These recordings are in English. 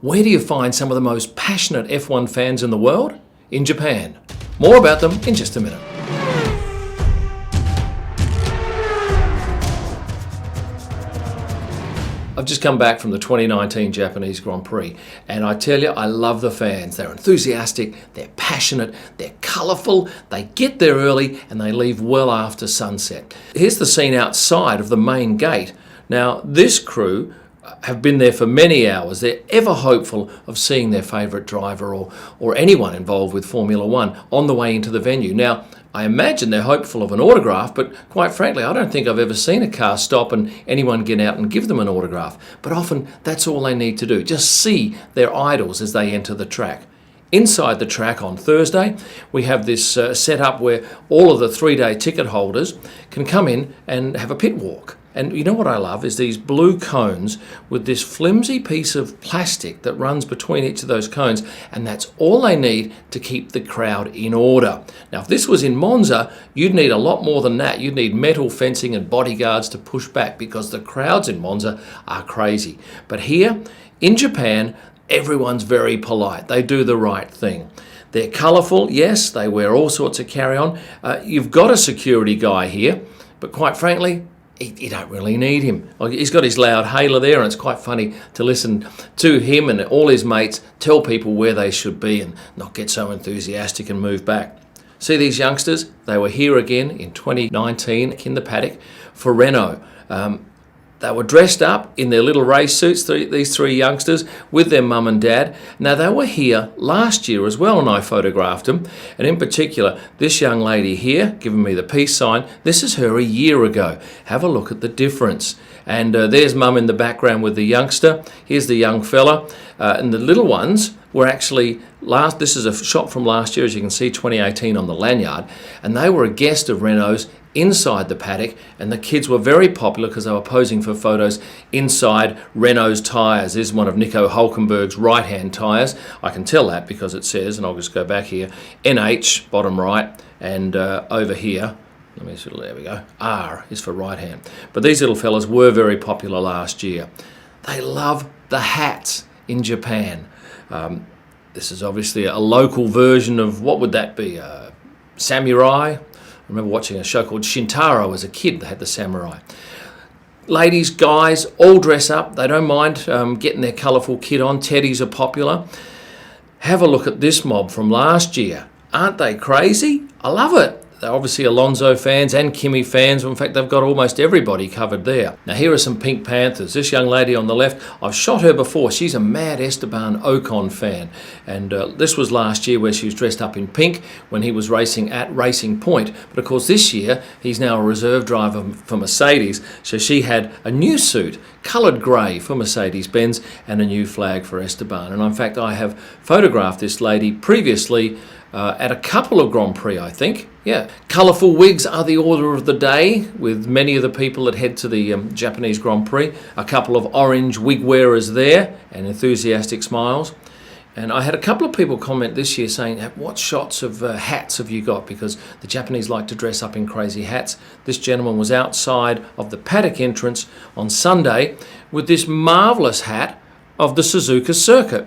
Where do you find some of the most passionate F1 fans in the world? In Japan. More about them in just a minute. I've just come back from the 2019 Japanese Grand Prix, and I tell you, I love the fans. They're enthusiastic, they're passionate, they're colourful, they get there early and they leave well after sunset. Here's the scene outside of the main gate. Now, this crew have been there for many hours. They're ever hopeful of seeing their favourite driver or anyone involved with Formula One on the way into the venue. Now, I imagine they're hopeful of an autograph, but quite frankly, I don't think I've ever seen a car stop and anyone get out and give them an autograph. But often, that's all they need to do. Just see their idols as they enter the track. Inside the track on Thursday, we have this setup where all of the 3-day ticket holders can come in and have a pit walk. And you know what I love is these blue cones with this flimsy piece of plastic that runs between each of those cones, and that's all they need to keep the crowd in order. Now, if this was in Monza, you'd need a lot more than that. You'd need metal fencing and bodyguards to push back because the crowds in Monza are crazy. But here in Japan, everyone's very polite. They do the right thing. They're colourful, yes, they wear all sorts of carry-on. You've got a security guy here, but quite frankly, you don't really need him. He's got his loud hailer there, and it's quite funny to listen to him and all his mates tell people where they should be and not get so enthusiastic and move back. See these youngsters? They were here again in 2019 in the paddock for Renault. They were dressed up in their little race suits, these three youngsters, with their mum and dad. Now, they were here last year as well, and I photographed them. And in particular, this young lady here, giving me the peace sign, this is her a year ago. Have a look at the difference. And there's mum in the background with the youngster. Here's the young fella. And the little ones were actually this is a shot from last year, as you can see, 2018 on the lanyard. And they were a guest of Renault's inside the paddock, and the kids were very popular because they were posing for photos inside Renault's tyres. This is one of Nico Hülkenberg's right-hand tyres. I can tell that because it says, and I'll just go back here, NH, bottom right, and over here, there we go, R is for right hand. But these little fellas were very popular last year. They love the hats in Japan. This is obviously a local version of, what would that be, samurai? I remember watching a show called Shintaro as a kid that had the samurai. Ladies, guys, all dress up. They don't mind getting their colourful kit on. Teddies are popular. Have a look at this mob from last year. Aren't they crazy? I love it. They're obviously Alonso fans and Kimi fans. In fact, they've got almost everybody covered there. Now, here are some Pink Panthers. This young lady on the left, I've shot her before. She's a mad Esteban Ocon fan. And this was last year where she was dressed up in pink when he was racing at Racing Point. But of course, this year, he's now a reserve driver for Mercedes. So she had a new suit, coloured grey for Mercedes-Benz, and a new flag for Esteban. And in fact, I have photographed this lady previously at a couple of Grand Prix, I think. Yeah, colourful wigs are the order of the day with many of the people that head to the Japanese Grand Prix. A couple of orange wig wearers there and enthusiastic smiles. And I had a couple of people comment this year saying, what shots of hats have you got? Because the Japanese like to dress up in crazy hats. This gentleman was outside of the paddock entrance on Sunday with this marvellous hat of the Suzuka circuit.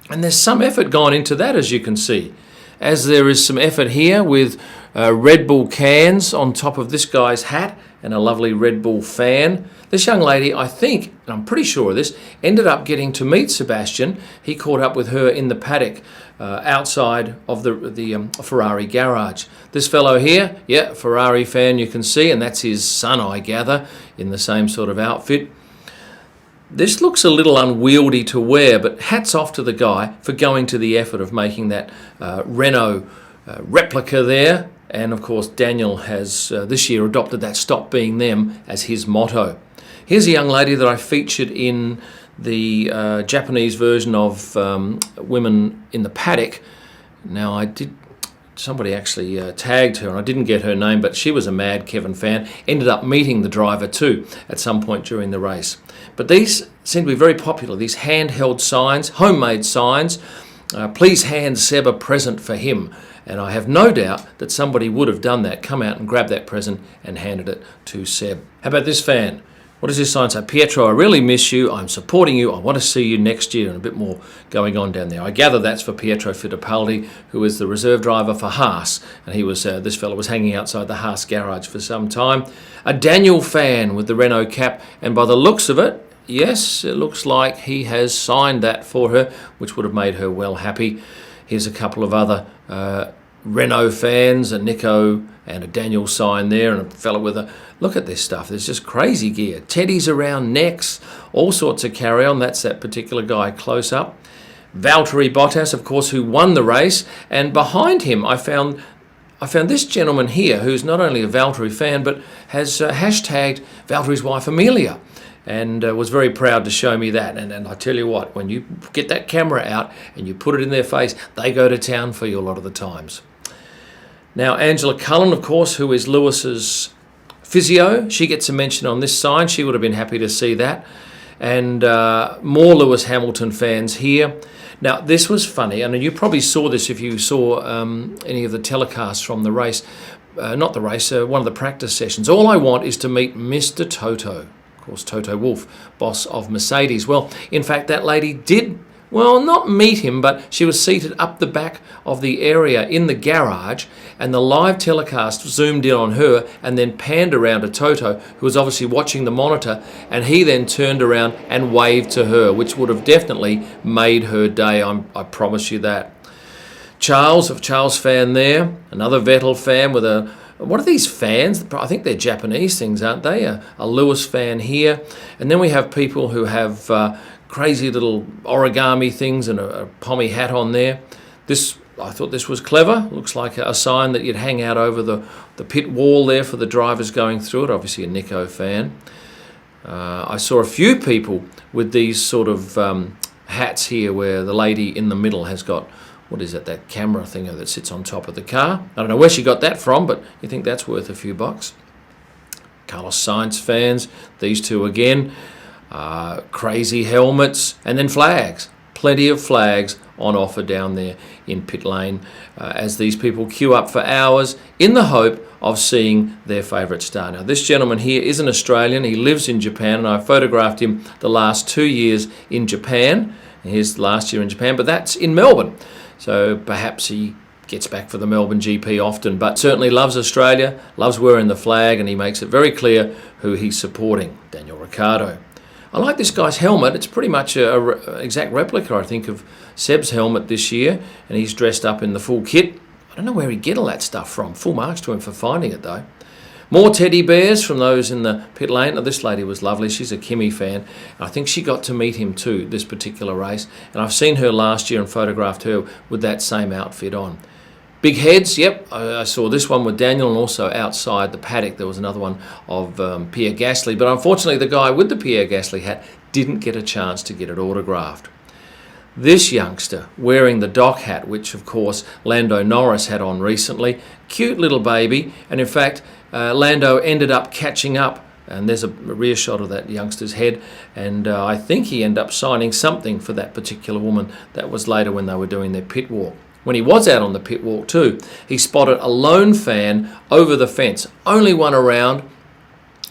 And there's some effort gone into that, as you can see. As there is some effort here with Red Bull cans on top of this guy's hat and a lovely Red Bull fan. This young lady, I think, and I'm pretty sure of this, ended up getting to meet Sebastian. He caught up with her in the paddock outside of the Ferrari garage. This fellow here, yeah, Ferrari fan, you can see, and that's his son, I gather, in the same sort of outfit. This looks a little unwieldy to wear, but hats off to the guy for going to the effort of making that Renault replica there. And of course, Daniel has this year adopted that "Stop Being Them" as his motto. Here's a young lady that I featured in the Japanese version of Women in the Paddock. Now, somebody actually tagged her, and I didn't get her name, but she was a mad Kevin fan. Ended up meeting the driver too at some point during the race. But these seem to be very popular, these handheld signs, homemade signs. Please hand Seb a present for him. And I have no doubt that somebody would have done that, come out and grabbed that present and handed it to Seb. How about this fan? What does this sign say? Pietro, I really miss you. I'm supporting you. I want to see you next year, and a bit more going on down there. I gather that's for Pietro Fittipaldi, who is the reserve driver for Haas, and he was this fellow was hanging outside the Haas garage for some time. A Daniel fan with the Renault cap, and by the looks of it, yes, it looks like he has signed that for her, which would have made her well happy. Here's a couple of other Renault fans, a Nico and a Daniel sign there, and a fella with a... Look at this stuff. There's just crazy gear. Teddies around necks, all sorts of carry-on. That's that particular guy close up. Valtteri Bottas, of course, who won the race. And behind him, I found this gentleman here, who's not only a Valtteri fan, but has hashtagged Valtteri's wife, Amelia, and was very proud to show me that. And I tell you what, when you get that camera out and you put it in their face, they go to town for you a lot of the times. Now, Angela Cullen, of course, who is Lewis's physio, she gets a mention on this sign. She would have been happy to see that. And more Lewis Hamilton fans here. Now, this was funny, and you probably saw this if you saw any of the telecasts from the race. Not the race, one of the practice sessions. All I want is to meet Mr. Toto. Of course, Toto Wolff, boss of Mercedes. Well, in fact, that lady did... Well, not meet him, but she was seated up the back of the area in the garage, and the live telecast zoomed in on her and then panned around to Toto, who was obviously watching the monitor, and he then turned around and waved to her, which would have definitely made her day, I promise you that. Charles, a Charles fan there, another Vettel fan with a... What are these fans? I think they're Japanese things, aren't they? A Lewis fan here. And then we have people who have... crazy little origami things and a pommy hat on there. I thought this was clever. Looks like a sign that you'd hang out over the pit wall there for the drivers going through it. Obviously a Nico fan. I saw a few people with these sort of hats here where the lady in the middle has got, what is it, that camera thing that sits on top of the car. I don't know where she got that from, but you think that's worth a few bucks. Carlos Sainz fans, these two again. Crazy helmets, and then flags. Plenty of flags on offer down there in pit lane as these people queue up for hours in the hope of seeing their favourite star. Now, this gentleman here is an Australian. He lives in Japan, and I photographed him the last 2 years in Japan. Here's last year in Japan, but that's in Melbourne. So perhaps he gets back for the Melbourne GP often, but certainly loves Australia, loves wearing the flag, and he makes it very clear who he's supporting, Daniel Ricciardo. I like this guy's helmet. It's pretty much an exact replica, I think, of Seb's helmet this year, and he's dressed up in the full kit. I don't know where he'd get all that stuff from. Full marks to him for finding it, though. More teddy bears from those in the pit lane. Now, this lady was lovely. She's a Kimi fan. I think she got to meet him too, this particular race, and I've seen her last year and photographed her with that same outfit on. Big heads, yep, I saw this one with Daniel, and also outside the paddock there was another one of Pierre Gasly, but unfortunately the guy with the Pierre Gasly hat didn't get a chance to get it autographed. This youngster wearing the Doc hat, which of course Lando Norris had on recently, cute little baby, and in fact Lando ended up catching up, and there's a rear shot of that youngster's head, and I think he ended up signing something for that particular woman. That was later when they were doing their pit walk. When he was out on the pit walk too, he spotted a lone fan over the fence, only one around,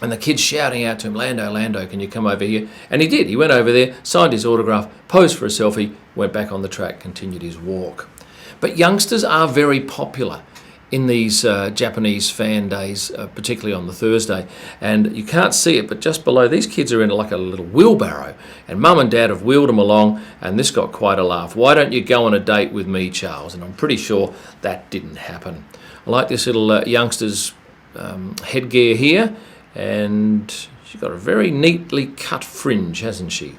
and the kid's shouting out to him, Lando, Lando, can you come over here? And he did. He went over there, signed his autograph, posed for a selfie, went back on the track, continued his walk. But youngsters are very popular in these Japanese fan days, particularly on the Thursday. And you can't see it, but just below, these kids are in like a little wheelbarrow, and mum and dad have wheeled them along, and this got quite a laugh. Why don't you go on a date with me, Charles? And I'm pretty sure that didn't happen. I like this little youngster's headgear here, and she's got a very neatly cut fringe, hasn't she?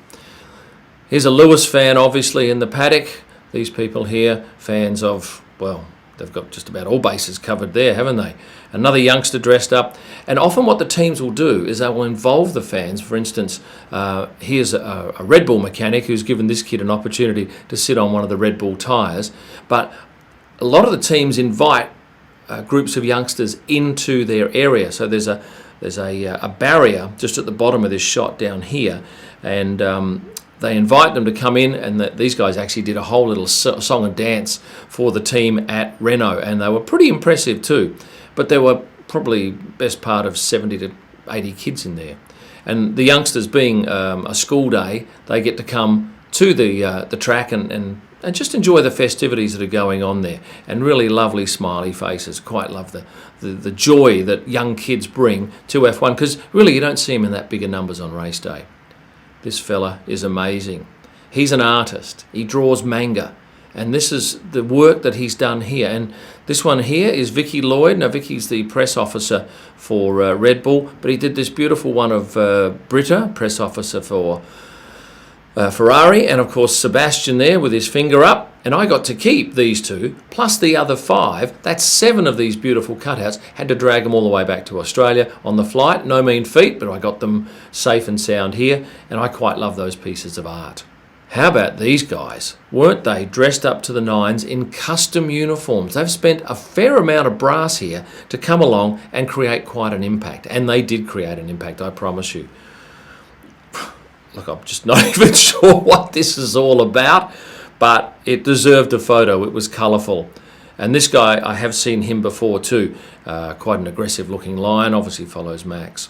Here's a Lewis fan, obviously, in the paddock. These people here, fans of, well, they've got just about all bases covered there, haven't they? Another youngster dressed up. And often what the teams will do is they will involve the fans. For instance, here's a Red Bull mechanic who's given this kid an opportunity to sit on one of the Red Bull tyres. But a lot of the teams invite groups of youngsters into their area. So there's a barrier just at the bottom of this shot down here. And they invite them to come in, and these guys actually did a whole little song and dance for the team at Renault, and they were pretty impressive too. But there were probably best part of 70 to 80 kids in there. And the youngsters, being a school day, they get to come to the track and just enjoy the festivities that are going on there. And really lovely smiley faces. Quite love the joy that young kids bring to F1, because really you don't see them in that bigger numbers on race day. This fella is amazing. He's an artist. He draws manga. And this is the work that he's done here. And this one here is Vicky Lloyd. Now, Vicky's the press officer for Red Bull, but he did this beautiful one of Britta, press officer for Ferrari, and of course Sebastian there with his finger up. And I got to keep these two, plus the other 5. That's 7 of these beautiful cutouts. Had to drag them all the way back to Australia on the flight. No mean feat, but I got them safe and sound here, and I quite love those pieces of art. How about these guys? Weren't they dressed up to the nines in custom uniforms? They've spent a fair amount of brass here to come along and create quite an impact. And they did create an impact, I promise you. Look, I'm just not even sure what this is all about, but it deserved a photo. It was colourful. And this guy, I have seen him before too. Quite an aggressive looking lion, obviously follows Max.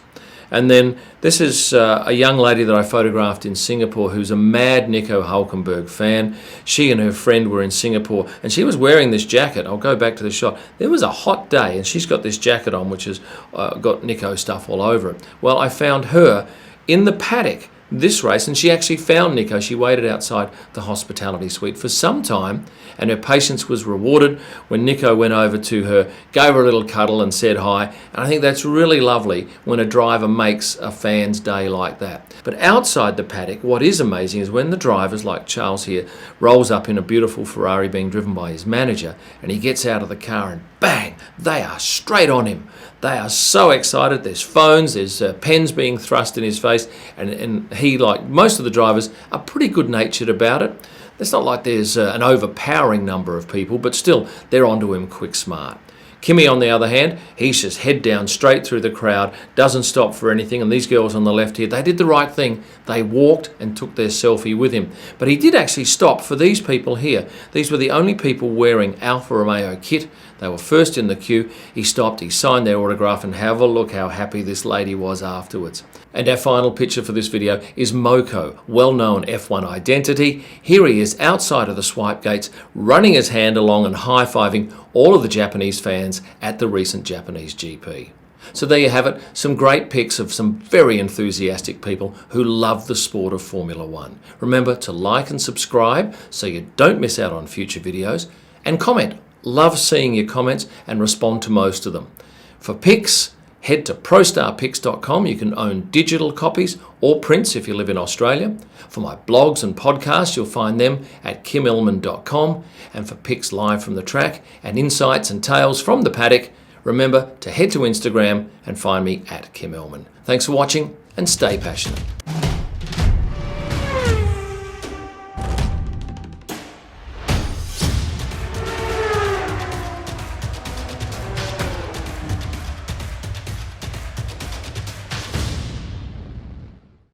And then this is a young lady that I photographed in Singapore who's a mad Nico Hulkenberg fan. She and her friend were in Singapore, and she was wearing this jacket. I'll go back to the shot. There was a hot day, and she's got this jacket on which has got Nico stuff all over it. Well, I found her in the paddock this race, and she actually found Nico. She waited outside the hospitality suite for some time, and her patience was rewarded when Nico went over to her, gave her a little cuddle and said hi. And I think that's really lovely when a driver makes a fan's day like that. But outside the paddock, what is amazing is when the drivers, like Charles here, rolls up in a beautiful Ferrari being driven by his manager, and he gets out of the car and bang, they are straight on him. They are so excited. There's phones, there's pens being thrust in his face, and he, like most of the drivers, are pretty good-natured about it. It's not like there's an overpowering number of people, but still, they're onto him quick smart. Kimi, on the other hand, he's just head down straight through the crowd, doesn't stop for anything, and these girls on the left here, they did the right thing. They walked and took their selfie with him. But he did actually stop for these people here. These were the only people wearing Alfa Romeo kit. They were first in the queue. He stopped, he signed their autograph, and have a look how happy this lady was afterwards. And our final picture for this video is Moko, well-known F1 identity. Here he is outside of the swipe gates, running his hand along and high-fiving all of the Japanese fans at the recent Japanese GP. So there you have it, some great pics of some very enthusiastic people who love the sport of Formula One. Remember to like and subscribe so you don't miss out on future videos, and comment. Love seeing your comments and respond to most of them. For pics, head to prostarpics.com. You can own digital copies or prints if you live in Australia. For my blogs and podcasts, you'll find them at kimillman.com. And for pics live from the track and insights and tales from the paddock, remember to head to Instagram and find me at Kim Illman. Thanks for watching and stay passionate.